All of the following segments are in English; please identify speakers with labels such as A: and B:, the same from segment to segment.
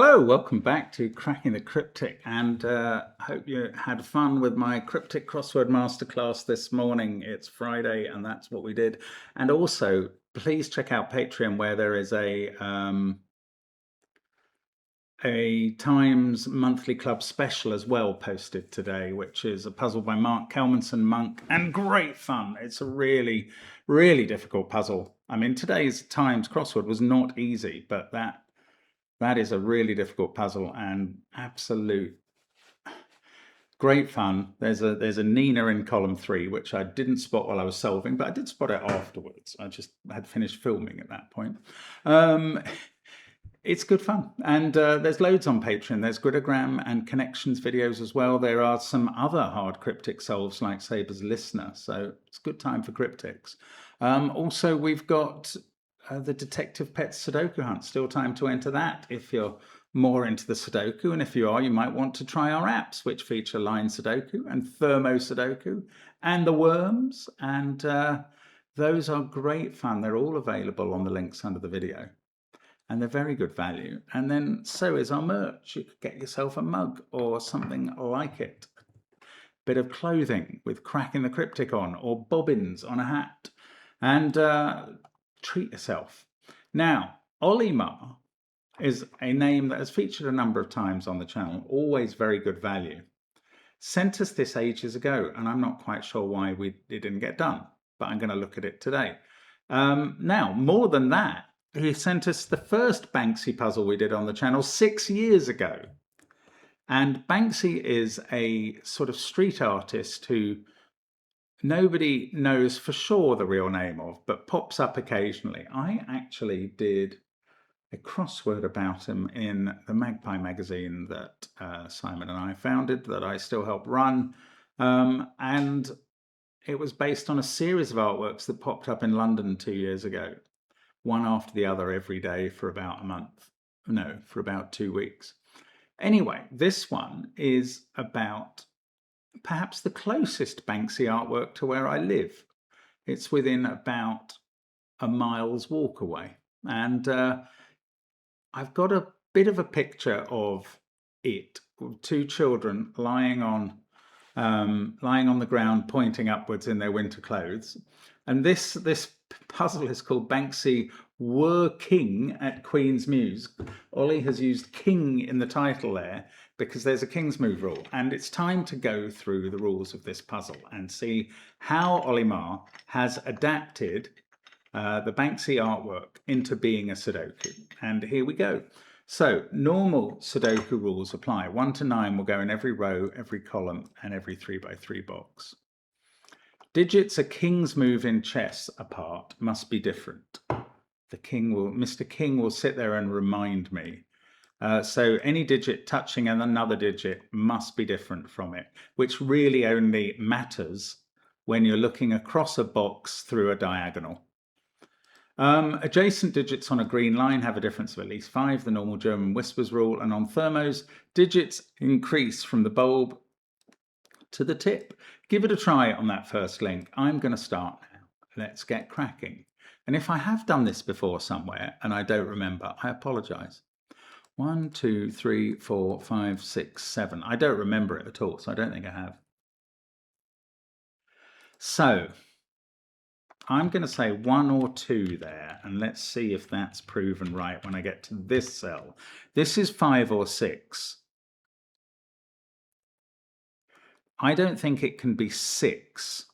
A: Hello, welcome back to Cracking the Cryptic, and hope you had fun with my cryptic crossword masterclass this morning. It's Friday, and that's what we did. And also, please check out Patreon, where there is a Times Monthly Club special as well posted today, which is a puzzle by Mark Kelmanson-Monk, and great fun. It's a really, really difficult puzzle. I mean, today's Times crossword was not easy, but that is a really difficult puzzle and absolute great fun. There's a Nina in column 3, which I didn't spot while I was solving, but I did spot it afterwards. I just had finished filming at that point. It's good fun, and there's loads on Patreon. There's gridogram and connections videos as well. There are some other hard cryptic solves like Saber's Listener, so it's a good time for cryptics. Also, we've got the Detective Pets Sudoku Hunt. Still time to enter that if you're more into the Sudoku, and if you are, you might want to try our apps, which feature Line Sudoku and Thermo Sudoku and the Worms, and those are great fun. They're all available on the links under the video, and they're very good value. And then so is our merch. You could get yourself a mug or something like it, a bit of clothing with Cracking the Cryptic on, or bobbins on a hat, and treat yourself. Now, Olimar is a name that has featured a number of times on the channel, always very good value. Sent us this ages ago, and I'm not quite sure why it didn't get done, but I'm going to look at it today. Now, more than that, he sent us the first Banksy puzzle we did on the channel 6 years ago. And Banksy is a sort of street artist who nobody knows for sure the real name of, but pops up occasionally. I actually did a crossword about him in the Magpie magazine that Simon and I founded, that I still help run. And it was based on a series of artworks that popped up in London 2 years ago, one after the other every day for about a month. No, for about 2 weeks. Anyway, this one is about perhaps the closest Banksy artwork to where I live. It's within about a mile's walk away. And I've got a bit of a picture of it, with 2 children lying on the ground, pointing upwards in their winter clothes. And this puzzle is called Banksy Were King at Queen's Mews. Ollie has used king in the title there because there's a king's move rule, and it's time to go through the rules of this puzzle and see how Olimar has adapted the Banksy artwork into being a Sudoku. And here we go. So normal Sudoku rules apply. 1 to 9 will go in every row, every column, and every 3x3 box. Digits a king's move in chess apart must be different. Mr. King will sit there and remind me. So any digit touching another digit must be different from it, which really only matters when you're looking across a box through a diagonal. Adjacent digits on a green line have a difference of at least 5, the normal German whispers rule, and on thermos, digits increase from the bulb to the tip. Give it a try on that first link. I'm going to start now. Let's get cracking. And if I have done this before somewhere and I don't remember, I apologize. 1, 2, 3, 4, 5, 6, 7. I don't remember it at all, so I don't think I have. So I'm going to say 1 or 2 there, and let's see if that's proven right when I get to this cell. This is 5 or 6. I don't think it can be 6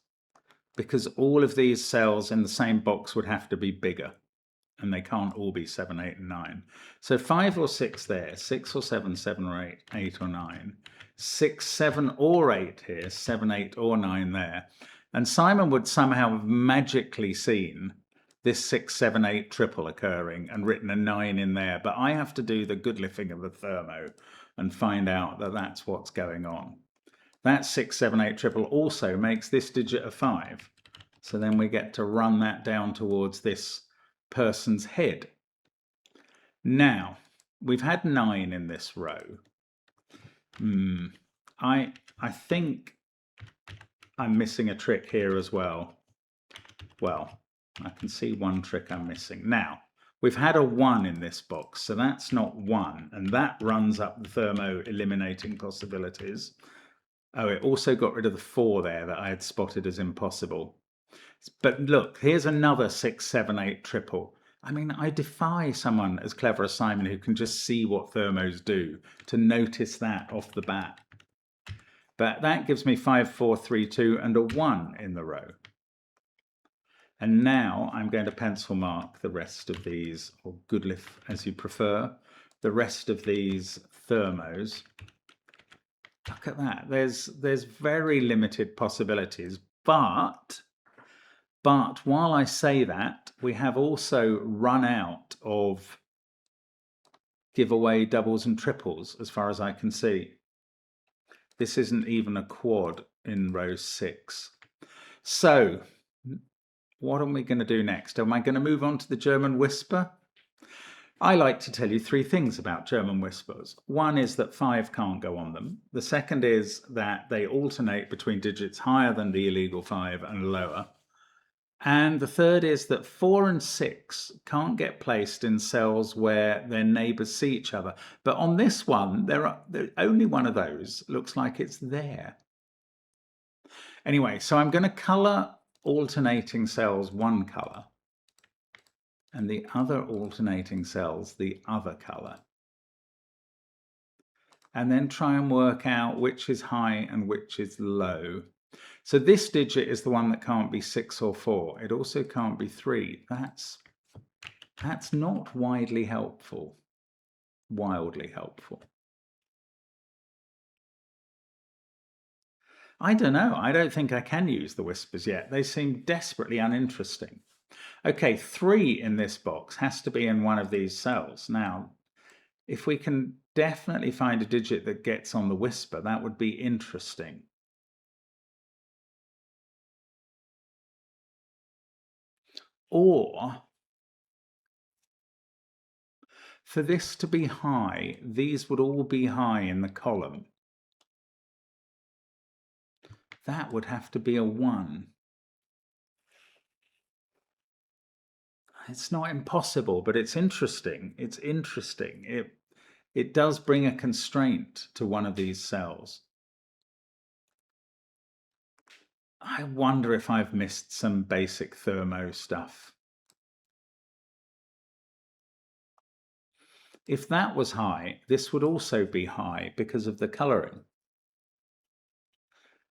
A: because all of these cells in the same box would have to be bigger, and they can't all be 7, 8, and 9. So 5 or 6 there, 6 or 7, 7 or 8, 8 or 9, 6, 7 or 8 here, 7, 8 or 9 there. And Simon would somehow have magically seen this 6, 7, 8 triple occurring and written a 9 in there. But I have to do the Goodliffing of the Thermo and find out that that's what's going on. That 6, 7, 8 triple also makes this digit a 5. So then we get to run that down towards this person's head. Now, we've had 9 in this row. I think I'm missing a trick here as well. Well, I can see one trick I'm missing. Now, We've had a 1 in this box, so that's not 1, and that runs up the Thermo eliminating possibilities. Oh, it also got rid of the 4 there that I had spotted as impossible. But look, here's another 6, 7, 8 triple. I mean, I defy someone as clever as Simon who can just see what thermos do to notice that off the bat. But that gives me 5, 4, 3, 2 and a 1 in the row. And now I'm going to pencil mark the rest of these, or Goodliffe as you prefer, the rest of these thermos. Look at that. There's very limited possibilities, but while I say that, we have also run out of giveaway doubles and triples as far as I can see. This isn't even a quad in row 6. So what am we going to do next? Am I going to move on to the German Whisper? I like to tell you 3 things about German Whispers. One is that 5 can't go on them. The second is that they alternate between digits higher than the illegal 5 and lower. And the third is that 4 and 6 can't get placed in cells where their neighbours see each other. But on this one, only one of those looks like it's there. Anyway, so I'm going to colour alternating cells one colour and the other alternating cells the other colour, and then try and work out which is high and which is low. So this digit is the one that can't be 6 or 4. It also can't be 3. That's not wildly helpful. I don't know. I don't think I can use the whispers yet. They seem desperately uninteresting. Okay, 3 in this box has to be in one of these cells. Now, if we can definitely find a digit that gets on the whisper, that would be interesting. Or, for this to be high, these would all be high in the column. That would have to be a 1. It's not impossible, but it's interesting. It's interesting. It does bring a constraint to one of these cells. I wonder if I've missed some basic thermo stuff. If that was high, this would also be high because of the colouring.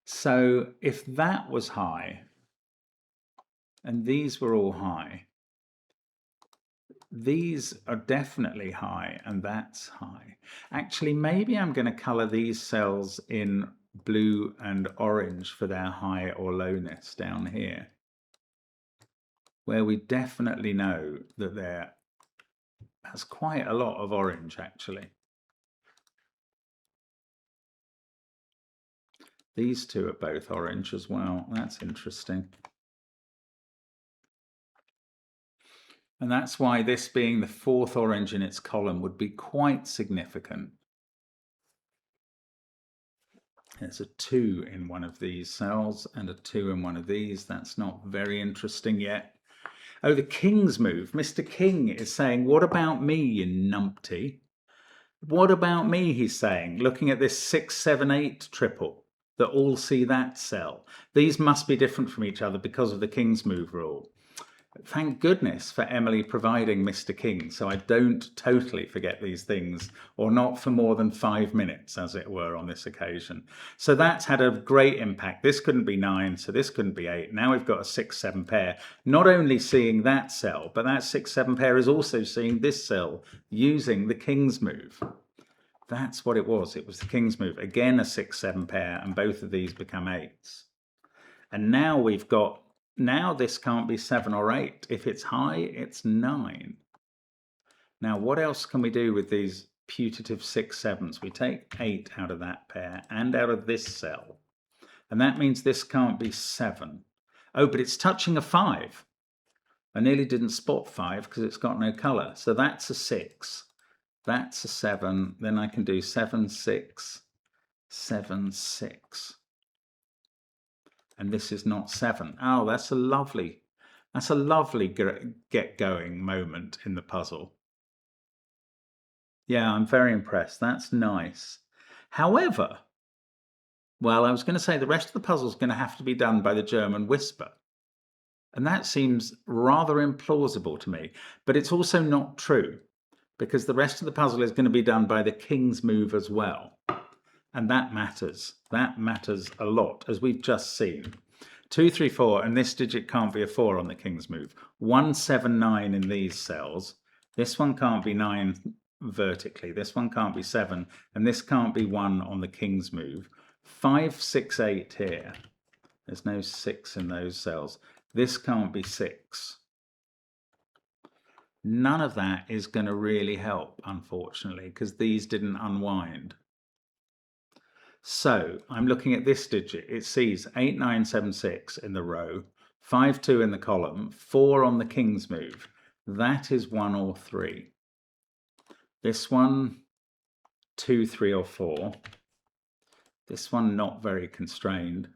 A: So if that was high, and these were all high, these are definitely high, and that's high. Actually, maybe I'm going to colour these cells in blue and orange for their high or lowness down here, where we definitely know that that's quite a lot of orange actually. These two are both orange as well. That's interesting. And that's why this being the 4th orange in its column would be quite significant. There's a 2 in one of these cells and a 2 in one of these. That's not very interesting yet. Oh, the King's move. Mr. King is saying, what about me, you numpty? What about me, he's saying, looking at this 6, 7, 8 triple that all see that cell. These must be different from each other because of the King's move rule. Thank goodness for Emily providing Mr. King, so I don't totally forget these things, or not for more than 5 minutes, as it were, on this occasion. So that's had a great impact. This couldn't be 9, so this couldn't be 8. Now we've got a 6, 7 pair, not only seeing that cell, but that 6, 7 pair is also seeing this cell using the King's move. That's what it was. It was the King's move. Again, a 6, 7 pair, and both of these become 8s. And now we've got, now this can't be 7 or 8. If it's high, it's 9. Now, what else can we do with these putative 6, 7s? We take 8 out of that pair and out of this cell. And that means this can't be 7. Oh, but it's touching a 5. I nearly didn't spot 5 because it's got no colour. So that's a 6. That's a 7. Then I can do 7, 6, 7, 6. And this is not 7. Oh, that's a lovely That's a lovely get-going moment in the puzzle. Yeah, I'm very impressed. That's nice. However, well, I was going to say the rest of the puzzle is going to have to be done by the German Whisper. And that seems rather implausible to me. But it's also not true, because the rest of the puzzle is going to be done by the King's Move as well. And that matters. That matters a lot, as we've just seen. 2, 3, 4, and this digit can't be a 4 on the King's Move. 1, 7, 9 in these cells. This one can't be 9 vertically. This one can't be 7, and this can't be 1 on the King's Move. 5, 6, 8 here. There's no 6 in those cells. This can't be 6. None of that is going to really help, unfortunately, because these didn't unwind. So I'm looking at this digit. It sees 8, 9, 7, 6 in the row, 5, 2 in the column, 4 on the King's Move. That is 1 or 3. This one, 2, 3 or 4. This one not very constrained.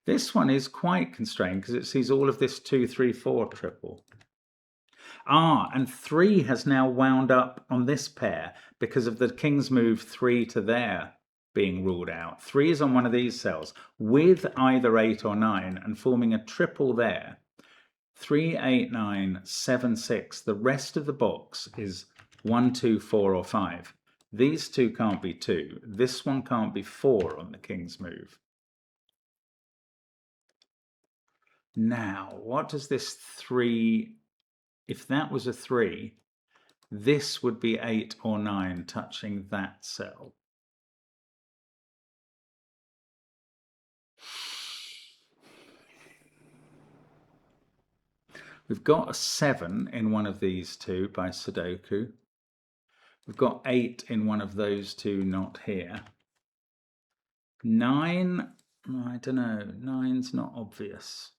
A: This one is quite constrained because it sees all of this 2, 3, 4 triple. And 3 has now wound up on this pair because of the King's Move 3 to there being ruled out. 3 is on one of these cells with either 8 or 9 and forming a triple there. 3, 8, 9, 7, 6. The rest of the box is 1, 2, 4 or 5. These two can't be 2. This one can't be 4 on the King's Move. Now, what does this 3, if that was a 3, this would be 8 or 9 touching that cell. We've got a 7 in one of these two by Sudoku. We've got 8 in one of those two, not here. 9, I don't know, 9's not obvious.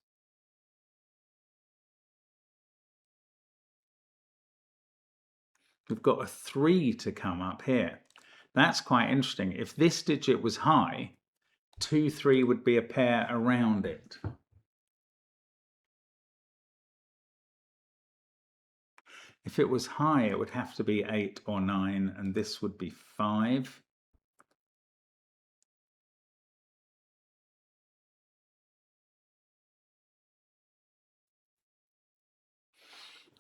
A: We've got a 3 to come up here. That's quite interesting. If this digit was high, 2, 3 would be a pair around it. If it was high, it would have to be 8 or 9, and this would be 5.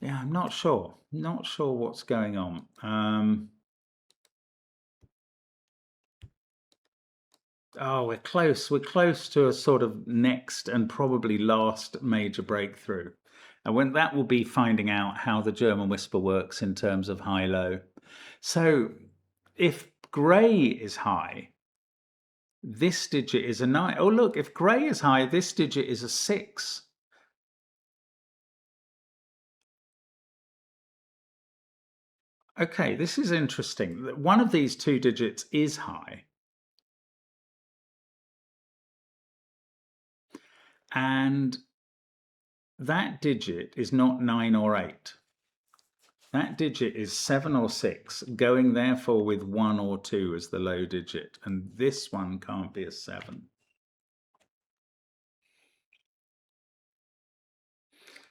A: Yeah, I'm not sure. Not sure what's going on. Oh, we're close. We're close to a sort of next and probably last major breakthrough. And when that will be finding out how the German Whisper works in terms of high-low. So if grey is high, this digit is a 9. Oh, look, if grey is high, this digit is a 6. Okay, this is interesting. One of these two digits is high. And that digit is not 9 or 8. That digit is 7 or 6, going therefore with 1 or 2 as the low digit. And this one can't be a 7.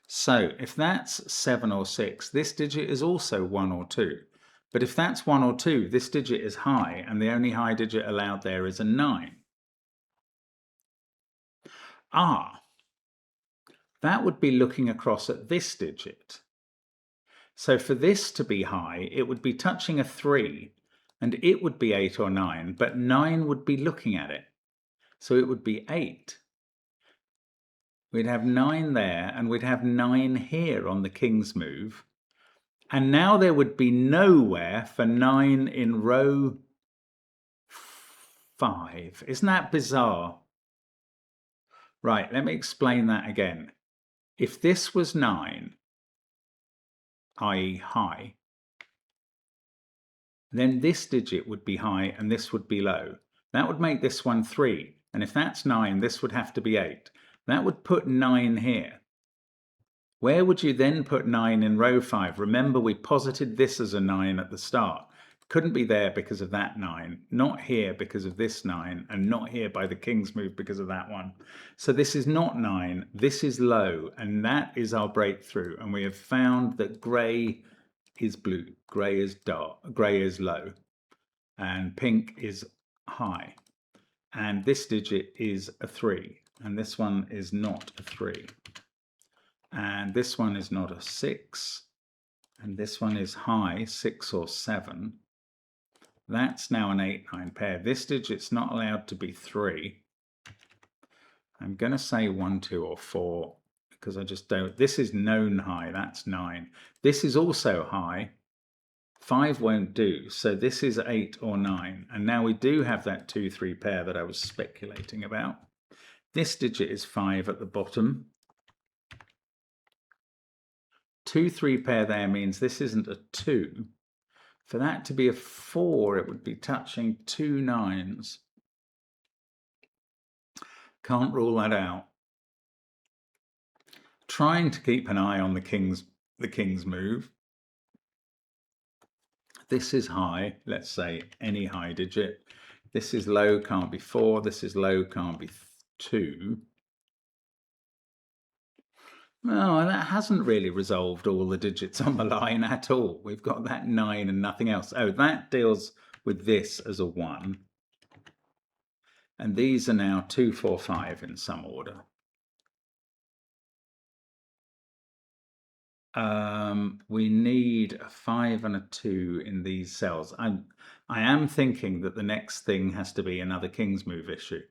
A: So if that's 7 or 6, this digit is also 1 or 2. But if that's 1 or 2, this digit is high, and the only high digit allowed there is a 9. That would be looking across at this digit. So for this to be high, it would be touching a 3, and it would be 8 or 9, but 9 would be looking at it. So it would be 8. We'd have 9 there, and we'd have 9 here on the King's Move. And now there would be nowhere for 9 in row 5. Isn't that bizarre? Right, let me explain that again. If this was 9, i.e. high, then this digit would be high and this would be low. That would make this one 3. And if that's 9, this would have to be 8. That would put 9 here. Where would you then put 9 in row 5? Remember, we posited this as a 9 at the start. couldn't be there because of that 9, not here because of this 9, and not here by the king's move because of that one. So this is not 9, this is low, and that is our breakthrough. And we have found that grey is blue, grey is dark, grey is low, and pink is high. And this digit is a 3, and this one is not a 3. And this one is not a 6, and this one is high, 6 or 7. That's now an 8-9 pair. This digit's not allowed to be 3. I'm going to say 1, 2, or 4 because I just don't. This is known high, that's 9. This is also high. 5 won't do, so this is 8 or 9. And now we do have that 2, 3 pair that I was speculating about. This digit is 5 at the bottom. 2, 3 pair there means this isn't a 2. For that to be a 4, it would be touching 2 9s. Can't rule that out. Trying to keep an eye on the king's move. This is high, let's say any high digit. This is low, can't be 4. This is low, can't be 2. Well, that hasn't really resolved all the digits on the line at all. We've got that 9 and nothing else. Oh, that deals with this as a 1. And these are now 2, 4, 5 in some order. We need a 5 and a 2 in these cells. I am thinking that the next thing has to be another king's move issue.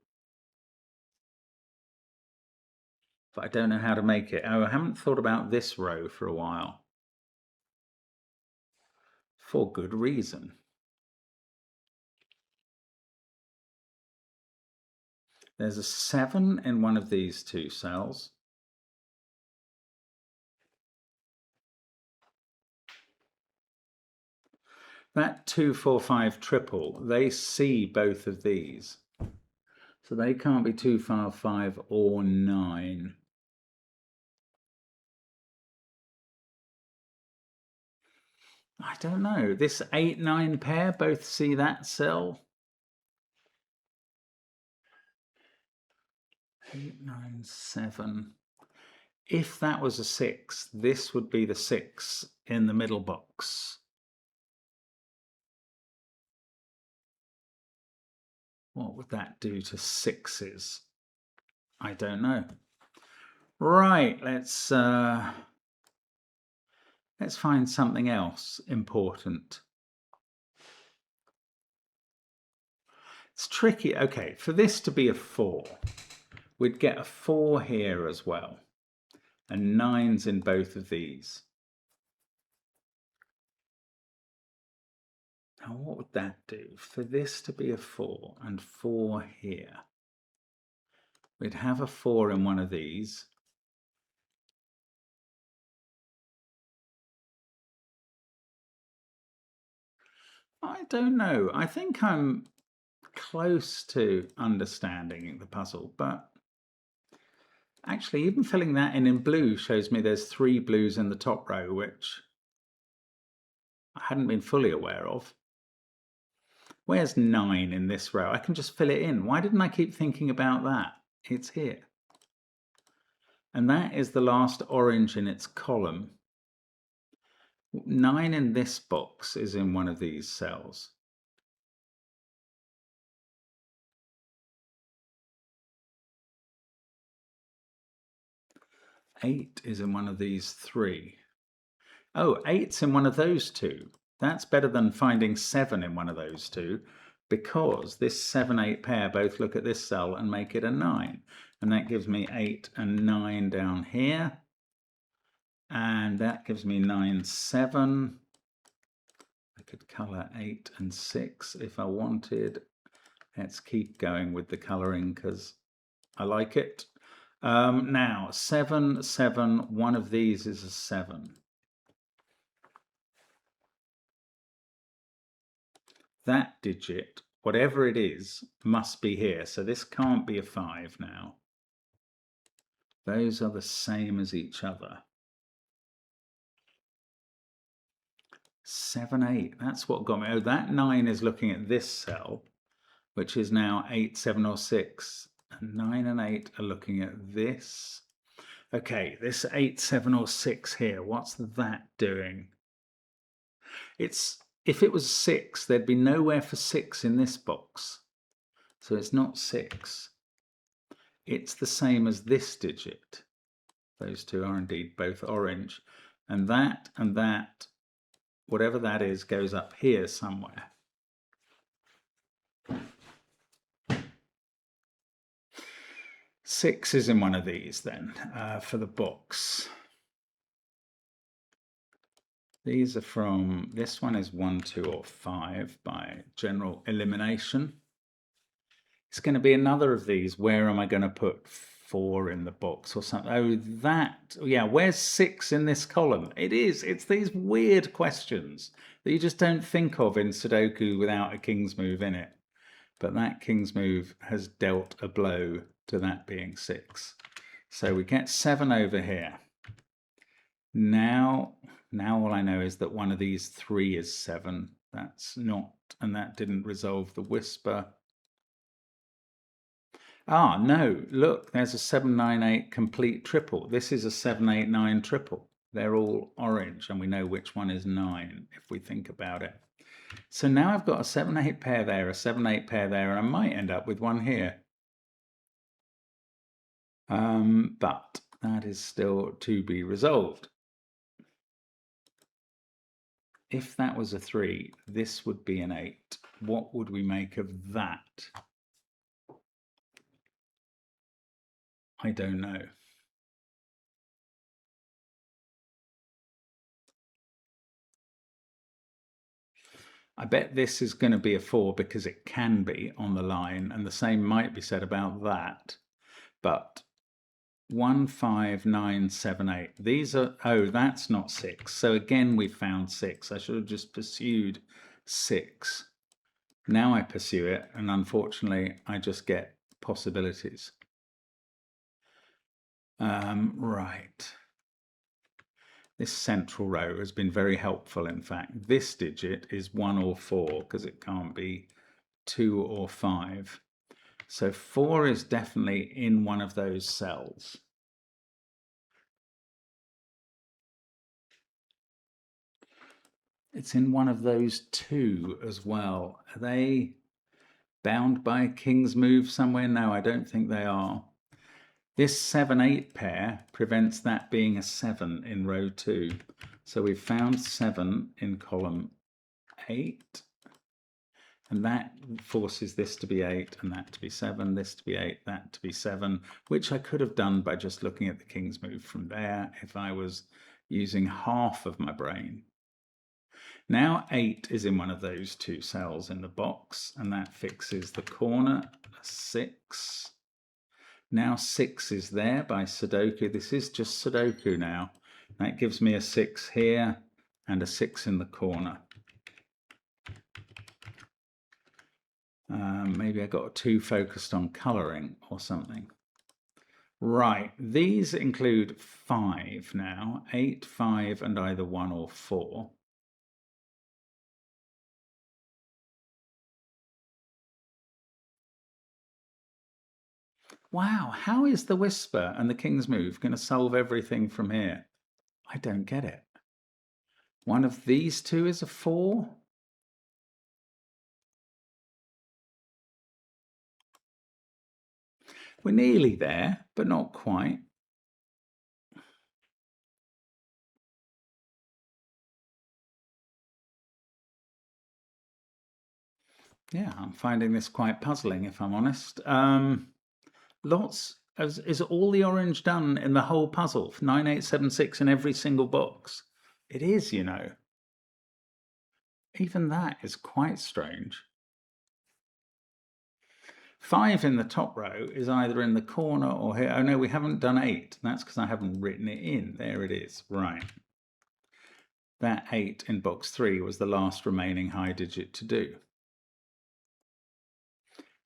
A: But I don't know how to make it. Oh, I haven't thought about this row for a while. For good reason. There's a 7 in one of these 2 cells. That 2, 4, 5 triple, they see both of these. So they can't be 2, 5, 5 or 9. I don't know. This 8, 9 pair both see that cell. 8, 9, 7. If that was a 6, this would be the 6 in the middle box. What would that do to 6s? I don't know. Right, let's find something else important. It's tricky. Okay, for this to be a 4, we'd get a 4 here as well, and 9s in both of these. Now, what would that do? For this to be a 4 and 4 here, we'd have a 4 in one of these. I don't know. I think I'm close to understanding the puzzle, but actually even filling that in blue shows me there's 3 blues in the top row, which I hadn't been fully aware of. Where's 9 in this row? I can just fill it in. Why didn't I keep thinking about that? It's here. And that is the last orange in its column. 9 in this box is in one of these cells. Eight is in one of these 3. Oh, 8's in one of those 2. That's better than finding 7 in one of those 2, because this 7, 8 pair both look at this cell and make it a 9. And that gives me 8 and 9 down here. And that gives me 9, 7. I could colour 8 and 6 if I wanted. Let's keep going with the colouring because I like it. Now, 7, 7, one of these is a 7. That digit, whatever it is, must be here. So this can't be a 5 now. Those are the same as each other. 7, 8. That's what got me. Oh, that 9 is looking at this cell, which is now 8, 7, or 6. And 9 and 8 are looking at this. Okay, this 8, 7, or 6 here, what's that doing? If it was 6, there'd be nowhere for 6 in this box. So it's not 6. It's the same as this digit. Those two are indeed both orange. And that, whatever that is, goes up here somewhere. Six is in one of these then, for the box. These are from, this one is 1, 2, or 5 by general elimination. It's going to be another of these. Where am I going to put 4 in the box or something? Oh, that, yeah, where's 6 in this column? It's these weird questions that you just don't think of in Sudoku without a king's move in it. But that king's move has dealt a blow to that being 6. So we get 7 over here. Now all I know is that one of these 3 is 7. That's not, and that didn't resolve the whisper. Ah, no, look, there's a 7, 9, 8 complete triple. This is a 7, 8, 9 triple. They're all orange, and we know which one is 9 if we think about it. So now I've got a 7, 8 pair there, a 7, 8 pair there, and I might end up with one here. But that is still to be resolved. If that was a 3, this would be an 8. What would we make of that? I don't know. I bet this is going to be a 4 because it can be on the line, and the same might be said about that. But 1, 5, 9, 7, 8. These are, oh, that's not 6. So again, we found 6. I should have just pursued 6. Now I pursue it, and unfortunately, I just get possibilities. Right. This central row has been very helpful, in fact. This digit is 1 or 4, because it can't be 2 or 5. So 4 is definitely in one of those cells. It's in one of those 2 as well. Are they bound by a king's move somewhere? No, I don't think they are. This 7, 8 pair prevents that being a 7 in row 2. So we've found 7 in column 8. And that forces this to be 8 and that to be 7, this to be 8, that to be 7, which I could have done by just looking at the king's move from there if I was using half of my brain. Now 8 is in one of those 2 cells in the box, and that fixes the corner, 6. Now 6 is there by Sudoku. This is just Sudoku now. That gives me a 6 here and a 6 in the corner. Maybe I got too focused on colouring or something. Right, these include 5 now. 8, 5, and either 1 or 4. Wow, how is the whisper and the king's move going to solve everything from here? I don't get it. One of these 2 is a 4. We're nearly there, but not quite. Yeah, I'm finding this quite puzzling, if I'm honest. Is all the orange done in the whole puzzle? 9, 8, 7, 6 in every single box? It is, you know. Even that is quite strange. 5 in the top row is either in the corner or here. Oh no, we haven't done 8. That's because I haven't written it in. There it is. Right. That 8 in box 3 was the last remaining high digit to do.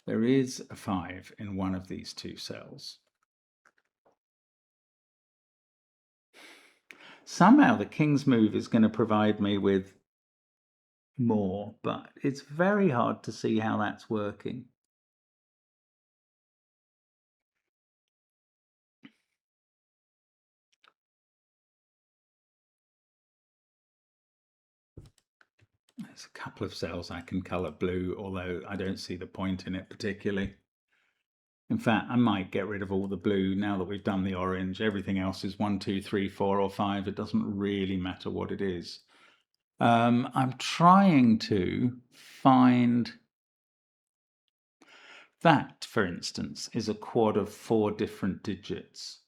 A: There is a 5 in one of these 2 cells. Somehow the king's move is going to provide me with more, but it's very hard to see how that's working. There's a couple of cells I can colour blue, although I don't see the point in it particularly. In fact, I might get rid of all the blue now that we've done the orange. Everything else is 1, 2, 3, 4 or 5. It doesn't really matter what it is. I'm trying to find that, for instance, is a quad of 4 different digits.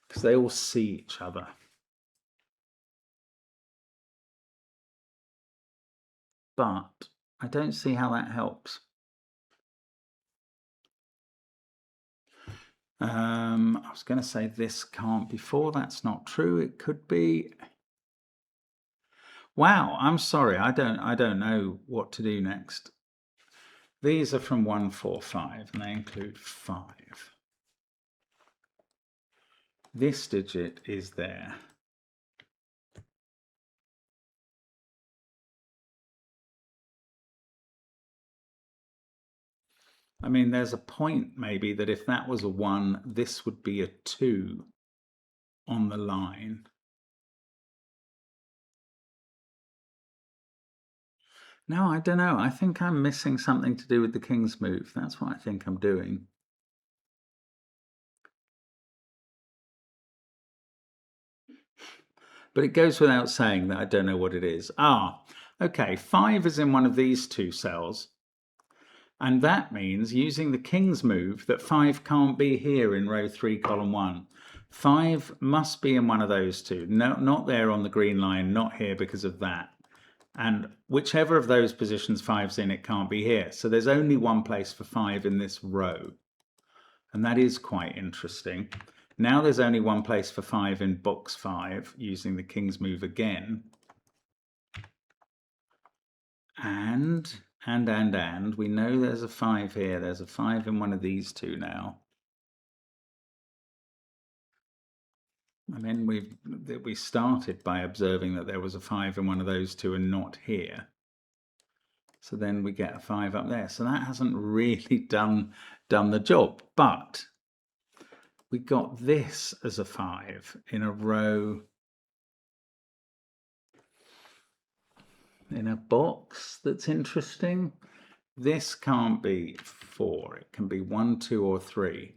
A: Because they all see each other. But I don't see how that helps. I was going to say this can't be 4. That's not true. It could be. Wow, I'm sorry. I don't know what to do next. These are from 1, 4, 5, and they include 5. This digit is there. I mean, there's a point maybe that if that was a 1, this would be a 2 on the line. No, I don't know. I think I'm missing something to do with the king's move. That's what I think I'm doing. But it goes without saying that I don't know what it is. Okay, 5 is in one of these 2 cells. And that means, using the king's move, that 5 can't be here in row 3, column 1. 5 must be in one of those 2. No, not there on the green line, not here because of that. And whichever of those positions 5's in, it can't be here. So there's only one place for 5 in this row. And that is quite interesting. Now there's only one place for 5 in box 5, using the king's move again. And we know there's a 5 here. There's a 5 in one of these 2 now. And then we started by observing that there was a 5 in one of those 2 and not here. So then we get a 5 up there. So that hasn't really done the job. But we got this as a 5 in a row, in a box that's interesting. This can't be 4. It can be 1, 2, or 3.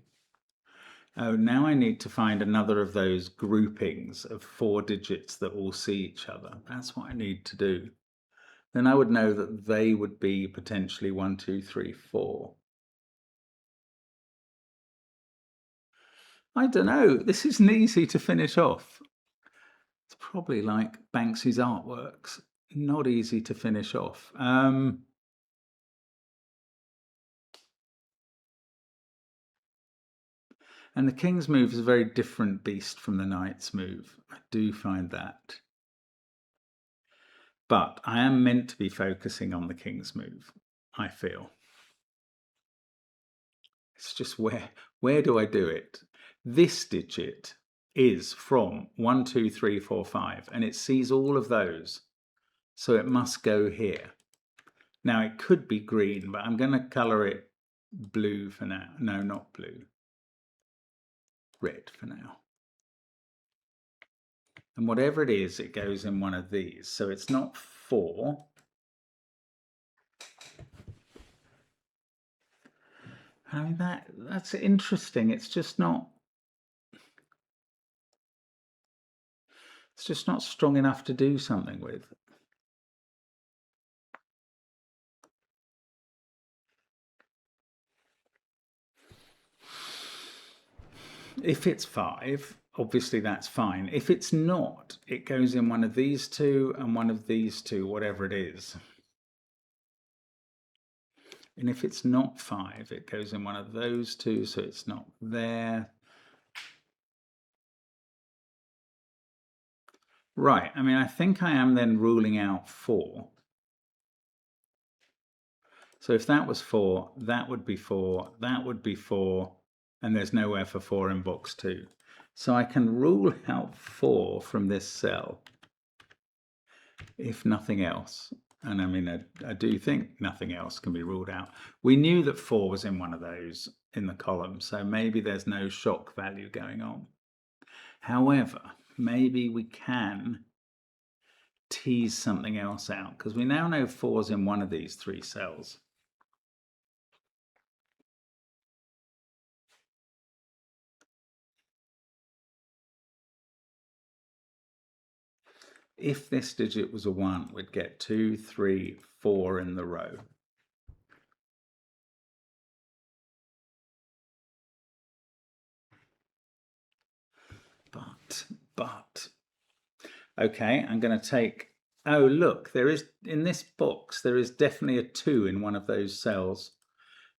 A: Oh, now I need to find another of those groupings of 4 digits that all see each other. That's what I need to do. Then I would know that they would be potentially 1, 2, 3, 4. I don't know. This isn't easy to finish off. It's probably like Banksy's artworks. Not easy to finish off. And the king's move is a very different beast from the knight's move. I do find that. But I am meant to be focusing on the king's move, I feel. It's just where do I do it? This digit is from 1, 2, 3, 4, 5, and it sees all of those. So it must go here. Now it could be green, but I'm going to colour it blue for now. No, not blue. Red for now. And whatever it is, it goes in one of these. So it's not 4. I mean, that's interesting. It's just not strong enough to do something with. If it's 5, obviously that's fine. If it's not, it goes in one of these 2 and one of these 2, whatever it is. And if it's not 5, it goes in one of those 2, so it's not there. Right, I mean, I think I am then ruling out 4. So if that was 4, that would be 4, that would be 4, and there's nowhere for 4 in box 2. So I can rule out 4 from this cell, if nothing else. And I mean, I do think nothing else can be ruled out. We knew that 4 was in one of those in the column, so maybe there's no shock value going on. However, maybe we can tease something else out, because we now know 4's in one of these 3 cells. If this digit was a 1, we'd get 2, 3, 4 in the row. But, okay, I'm going to take, oh look, there is, in this box, there is definitely a 2 in one of those cells.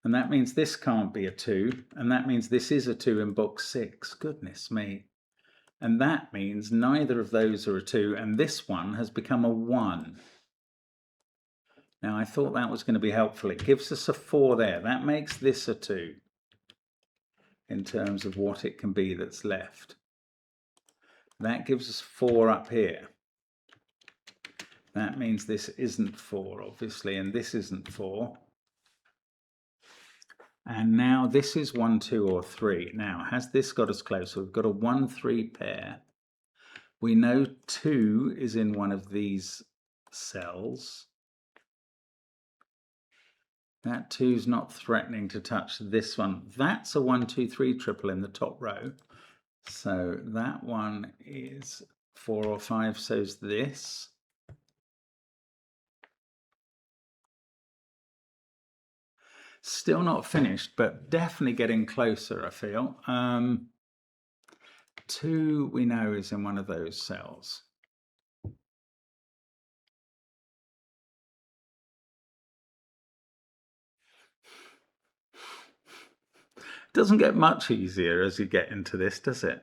A: And that means this can't be a 2, and that means this is a 2 in box 6. Goodness me. And that means neither of those are a 2, and this one has become a 1. Now, I thought that was going to be helpful. It gives us a 4 there. That makes this a 2 in terms of what it can be that's left. That gives us 4 up here. That means this isn't 4, obviously, and this isn't 4. And now this is 1, 2, or 3. Now, has this got us closer? We've got a 1, 3 pair. We know 2 is in one of these cells. That 2's not threatening to touch this one. That's a 1, 2, 3 triple in the top row. So that one is 4 or 5, so's this. Still not finished, but definitely getting closer, I feel. 2 we know is in one of those cells. Doesn't get much easier as you get into this, does it?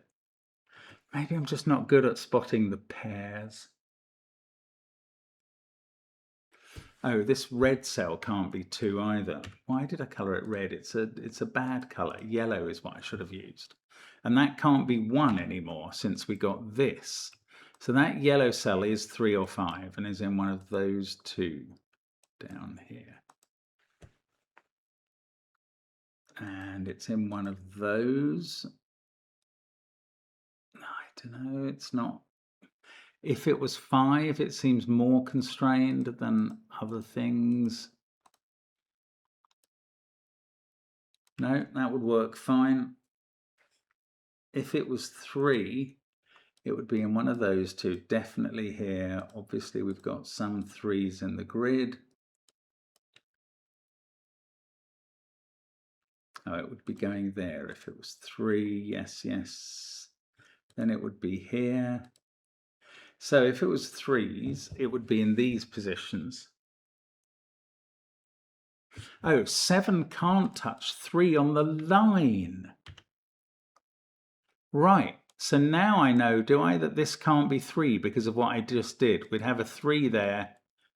A: Maybe I'm just not good at spotting the pairs. Oh, this red cell can't be 2 either. Why did I colour it red? It's a bad colour. Yellow is what I should have used. And that can't be 1 anymore since we got this. So that yellow cell is 3 or 5 and is in one of those 2 down here. And it's in one of those. I don't know, it's not. If it was 5, it seems more constrained than other things. No, that would work fine. If it was 3, it would be in one of those 2, definitely here. Obviously, we've got some 3's in the grid. Oh, it would be going there if it was 3. Yes, yes. Then it would be here. So if it was 3's, it would be in these positions. Oh, 7 can't touch 3 on the line. Right. So now I know, do I, that this can't be 3 because of what I just did. We'd have a 3 there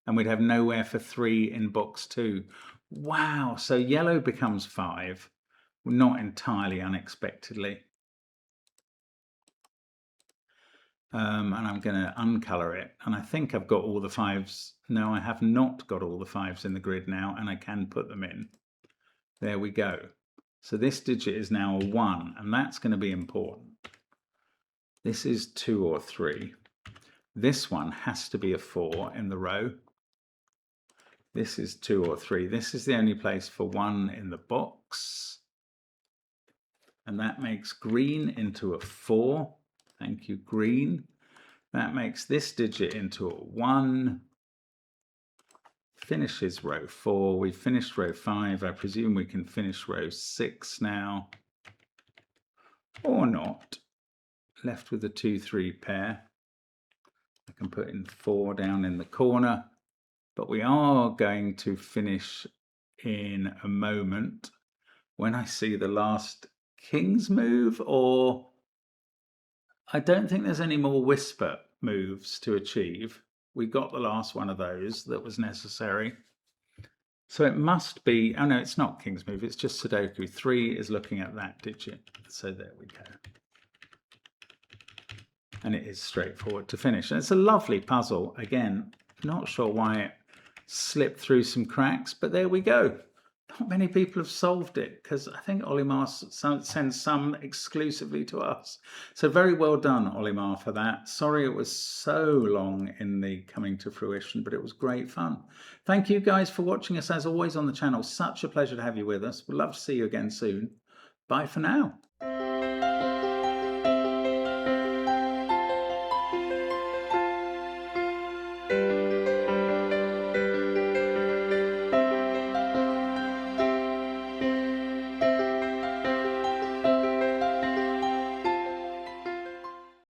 A: and we'd have nowhere for 3 in box 2. Wow. So yellow becomes 5, not entirely unexpectedly. And I'm going to uncolor it. And I think I've got all the 5's. No, I have not got all the 5's in the grid now, and I can put them in. There we go. So this digit is now a 1, and that's going to be important. This is 2 or 3. This one has to be a 4 in the row. This is 2 or 3. This is the only place for 1 in the box. And that makes green into a 4. Thank you, green. That makes this digit into a 1. Finishes row 4. We've finished row 5. I presume we can finish row 6 now. Or not. Left with a 2, 3 pair. I can put in 4 down in the corner. But we are going to finish in a moment when I see the last king's move, or I don't think there's any more whisper moves to achieve. We got the last one of those that was necessary. So it must be, oh no, it's not king's move, it's just Sudoku. 3 is looking at that digit. So there we go. and it is straightforward to finish. And it's a lovely puzzle. Again, not sure why it slipped through some cracks, but there we go. Not many people have solved it, because I think Olimar sends some exclusively to us. So very well done, Olimar, for that. Sorry it was so long in the coming to fruition, but it was great fun. Thank you guys for watching us as always on the channel. Such a pleasure to have you with us. We'd love to see you again soon. Bye for now.